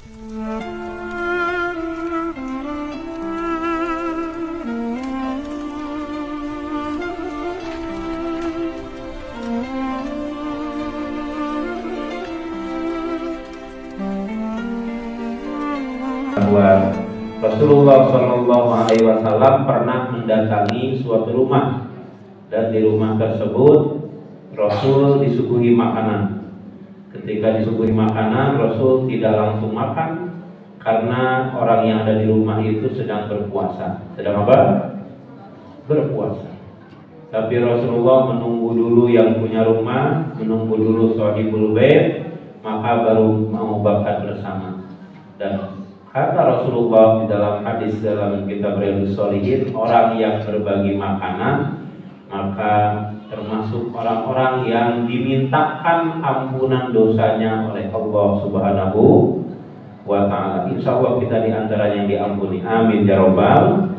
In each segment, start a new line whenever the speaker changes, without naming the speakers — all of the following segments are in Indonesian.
Bahwa Rasulullah Shallallahu Alaihi Wasallam pernah mendatangi suatu rumah, dan di rumah tersebut Rasul disuguhi makanan. Ketika disuguhi makanan, Rasul tidak langsung makan karena orang yang ada di rumah itu sedang berpuasa. Sedang apa? Berpuasa. Tapi Rasulullah menunggu dulu yang punya rumah, menunggu dulu sahibul bait, maka baru mau makan bersama. Dan kata Rasulullah di dalam hadis dalam kitab Riyadhus Shalihin, orang yang berbagi makanan maka termasuk orang-orang yang dimintakan ampunan dosanya oleh Allah Subhanahu wa Ta'ala. Insya Allah kita diantara yang diampuni. Amin ya Rabbal.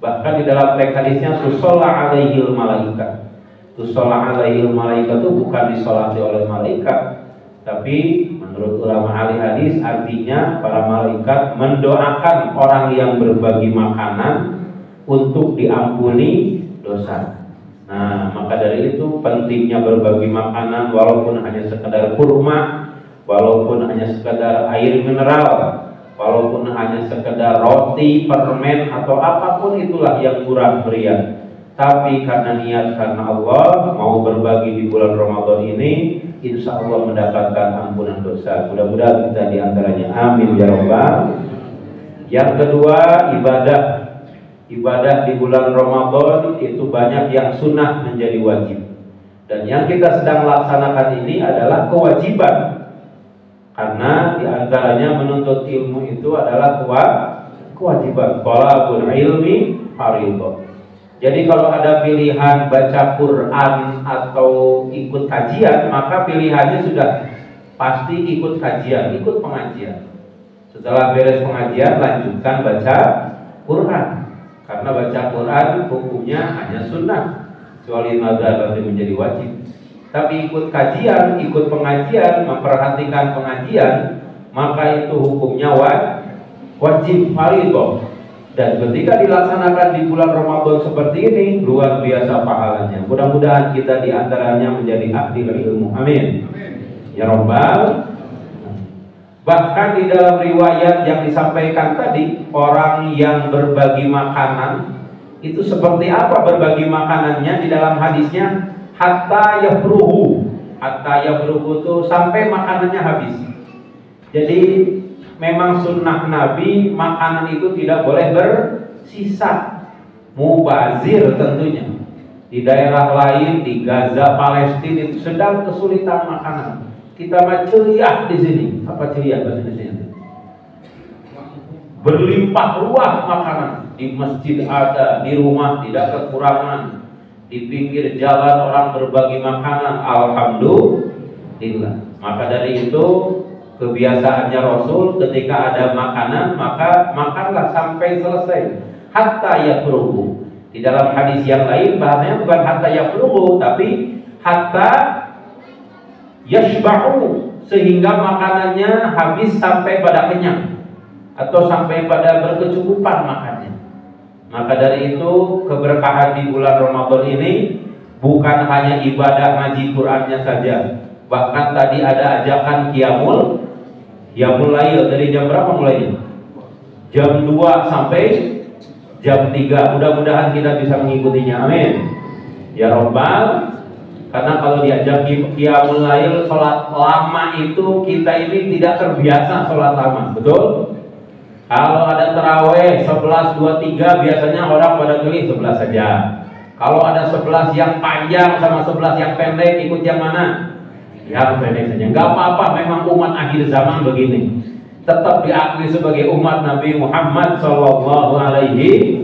Bahkan di dalam teks hadisnya tusolla alaihil malaikat. Tusolla alaihil malaikat itu bukan disolati oleh malaikat, tapi menurut ulama ahli hadis artinya para malaikat mendoakan orang yang berbagi makanan untuk diampuni dosa. Nah, maka dari itu pentingnya berbagi makanan, walaupun hanya sekedar kurma, walaupun hanya sekedar air mineral, walaupun hanya sekedar roti, permen atau apapun itulah yang murah meriah. Tapi karena niat karena Allah mau berbagi di bulan Ramadan ini, insya Allah mendapatkan ampunan dosa. Mudah-mudahan kita diantaranya. Amin ya Rabbal. Yang kedua, ibadah di bulan Ramadan itu banyak yang sunnah menjadi wajib, dan yang kita sedang laksanakan ini adalah kewajiban, karena diantaranya menuntut ilmu itu adalah kewajiban. Thalabul ilmi fardhun. Jadi kalau ada pilihan baca Quran atau ikut kajian, maka pilihannya sudah pasti ikut kajian, ikut pengajian. Setelah beres pengajian, lanjutkan baca Quran, karena baca Quran hukumnya hanya sunnah, kecuali mazhab nanti menjadi wajib. Tapi ikut kajian, ikut pengajian, memperhatikan pengajian, maka itu hukumnya wajib fardhon. Dan ketika dilaksanakan di bulan Ramadan seperti ini, luar biasa pahalanya. Mudah-mudahan kita diantaranya menjadi ahli ilmu. Amin. Ya Rabbal. Bahkan di dalam riwayat yang disampaikan tadi, orang yang berbagi makanan itu seperti apa berbagi makanannya? Di dalam hadisnya, hatta yafruhu. Hatta yafruhu itu sampai makanannya habis. Jadi memang sunnah Nabi, makanan itu tidak boleh bersisa. Mubazir tentunya. Di daerah lain, di Gaza, Palestina itu sedang kesulitan makanan. Kita mah ceria di sini. Apa ceria bahasa Indonesia? Berlimpah ruah makanan. Di masjid ada, di rumah tidak kekurangan. Di pinggir jalan orang berbagi makanan. Alhamdulillah. Maka dari itu kebiasaannya Rasul ketika ada makanan maka makanlah sampai selesai, hatta yafruhu. Di dalam hadis yang lain bahasanya bukan hatta yafruhu, tapi hatta yashba'u, sehingga makanannya habis sampai pada kenyang atau sampai pada berkecukupan makannya. Maka dari itu keberkahan di bulan Ramadan ini bukan hanya ibadah ngaji Qur'annya saja, bahkan tadi ada ajakan qiyamul lail. Dari jam berapa mulainya? Jam 2 sampai jam 3. Mudah-mudahan kita bisa mengikutinya. Amin ya Rabbal. Karena kalau diajak qiyamul lail, sholat lama itu kita ini tidak terbiasa sholat lama. Betul? Kalau ada taraweh 11, 2, 3 biasanya orang pada pilih 11 saja. Kalau ada 11 yang panjang sama 11 yang pendek, ikut yang mana? Ya pendek saja, nggak apa-apa. Memang umat akhir zaman begini, tetap diakui sebagai umat Nabi Muhammad Sallallahu Alaihi.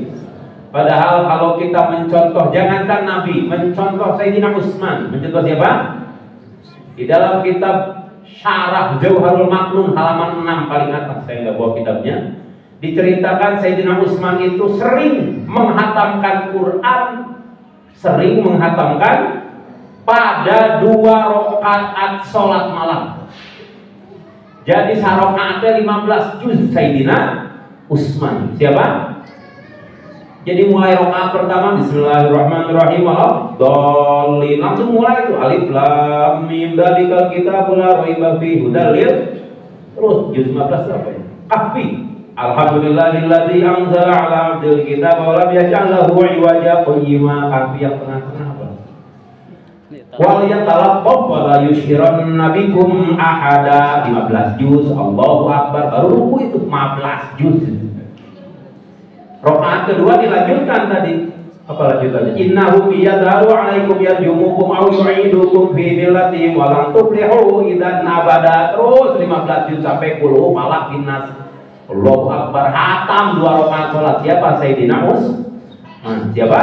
Padahal kalau kita mencontoh, jangankan Nabi, mencontoh Sayyidina Utsman, mencontoh siapa? Di dalam kitab Syarah Jauharul Maknun halaman 6 paling atas, saya nggak bawa kitabnya, diceritakan Sayyidina Utsman itu sering menghatamkan Quran, sering menghatamkan pada 2 rakaat sholat malam. Jadi sarokaatnya 15 juz Sayyidina Utsman. Siapa? Jadi mulai rokaat pertama Bismillahirrahmanirrahim Waladhdallin, langsung mulai itu alif lam mim dzalikal kitabul la raiba fihi hudal lil. Terus juz 15 apa ya? Kahfi. Alhamdulillahilladzi anzala 'ala 'abdil kitaba wa lam yaj'al lahu 'iwaja qayyima. Kahfi yang tengah-tengah apa? Wal yatalaqqab wa la yushhiranna bikum ahada. 15 juz. Allahu akbar, baru ruku itu 15 juz. Rakaat kedua dilanjutkan tadi. Apa lanjutannya? Innahum yadharu 'alaikum yarjumukum aw yu'idukum fi millatihim wa lan tuflihu idzan abada. Terus 15 juz sampai qul malak binnas. Allahu akbar, hatam 2 rakaat salat. Siapa? Sayyidina Utsman. Siapa?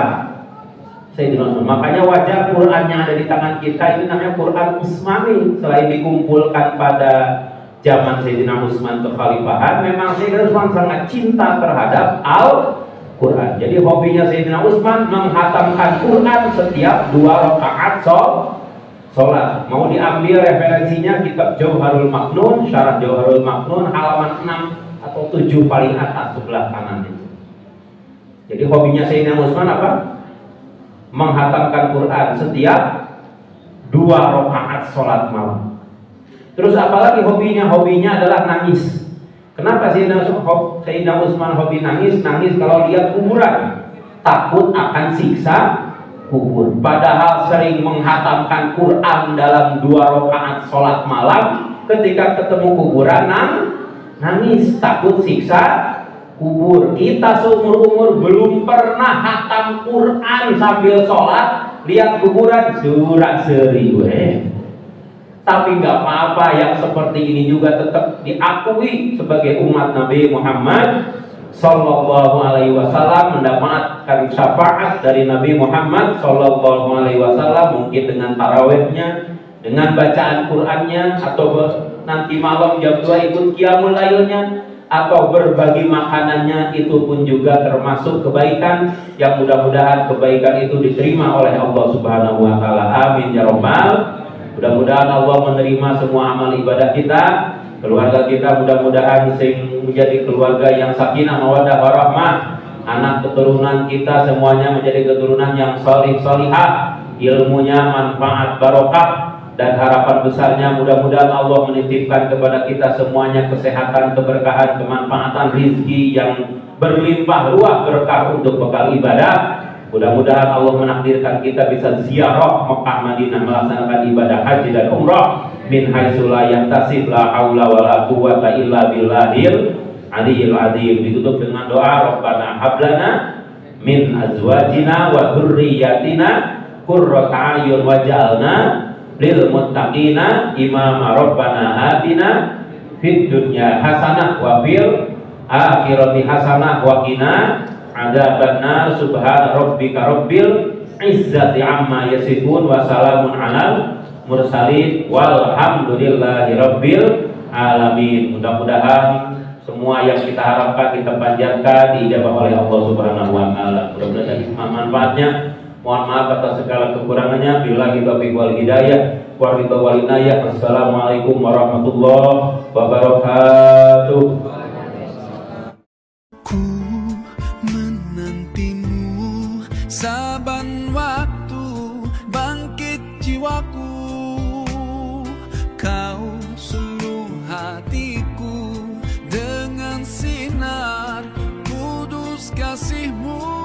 Sayyidina Utsman. Makanya wajah Quran yang ada di tangan kita ini namanya Quran Utsmani. Selain dikumpulkan pada zaman Sayyidina Utsman kekhalifahan, memang Sayyidina Utsman sangat cinta terhadap Al-Quran. Jadi hobinya Sayyidina Utsman menghatamkan Quran setiap 2 rakaat sholat. Mau diambil referensinya kitab Jauharul Maknun, Syarah Jauharul Maknun halaman 6 atau 7 paling atas sebelah kanan itu. Jadi hobinya Sayyidina Utsman apa? Menghatamkan Quran setiap 2 rakaat sholat malam. Terus apalagi hobinya? Hobinya adalah nangis. Kenapa Sayyidina Utsman hobi nangis? Nangis kalau lihat kuburan, takut akan siksa kubur. Padahal sering menghatamkan Quran dalam 2 rakaat sholat malam, ketika ketemu kuburan nangis, takut siksa kubur. Kita seumur-umur belum pernah hatam Quran sambil sholat, lihat kuburan surat seribu. Tapi nggak apa-apa, yang seperti ini juga tetap diakui sebagai umat Nabi Muhammad Sallallahu Alaihi Wasallam, mendapatkan syafaat dari Nabi Muhammad Sallallahu Alaihi Wasallam, mungkin dengan tarawihnya, dengan bacaan Qurannya, atau nanti malam jam 2 ikut qiyamul lailnya, atau berbagi makanannya. Itu pun juga termasuk kebaikan yang mudah-mudahan kebaikan itu diterima oleh Allah Subhanahu Wa Taala. Amin ya Rabbal. Mudah-mudahan Allah menerima semua amal ibadah kita, keluarga kita mudah-mudahan menjadi keluarga yang sakinah mawaddah warahmah, anak keturunan kita semuanya menjadi keturunan yang sholih sholihah, ilmunya manfaat barokah, dan harapan besarnya mudah-mudahan Allah menitipkan kepada kita semuanya kesehatan, keberkahan, kemanfaatan, rizki yang berlimpah ruah berkah untuk bekal ibadah. Mudah-mudahan Allah menakdirkan kita bisa ziarah Mekah Madinah, melaksanakan ibadah haji dan umrah min haitsu la yahtasib, la haula wala quwwata illa billahil aliyil azim. Ditutup dengan doa Rabbana hablana min azwajina wa dzurriyyatina qurrata a'yun waj'alna lil muttaqina imama. Rabbana atina fid dunya hasanah wa fil akhirati hasanah wa qina adzabannar. Subhana rabbika rabbil izzati amma yasifun wa salamun alal mursalin walhamdulillahi rabbil alamin. Mudah-mudahan semua yang kita harapkan, kita panjatkan, diijabah oleh Allah Subhanahu wa taala. Mudah-mudahan ada hikmah manfaatnya. Mohon maaf atas segala kekurangannya. Billahi taufiq wal hidayah wa ridha wal inayah. Assalamualaikum warahmatullahi wabarakatuh.
Saban waktu bangkit jiwaku, kau suluh hatiku dengan sinar kudus kasih-Mu.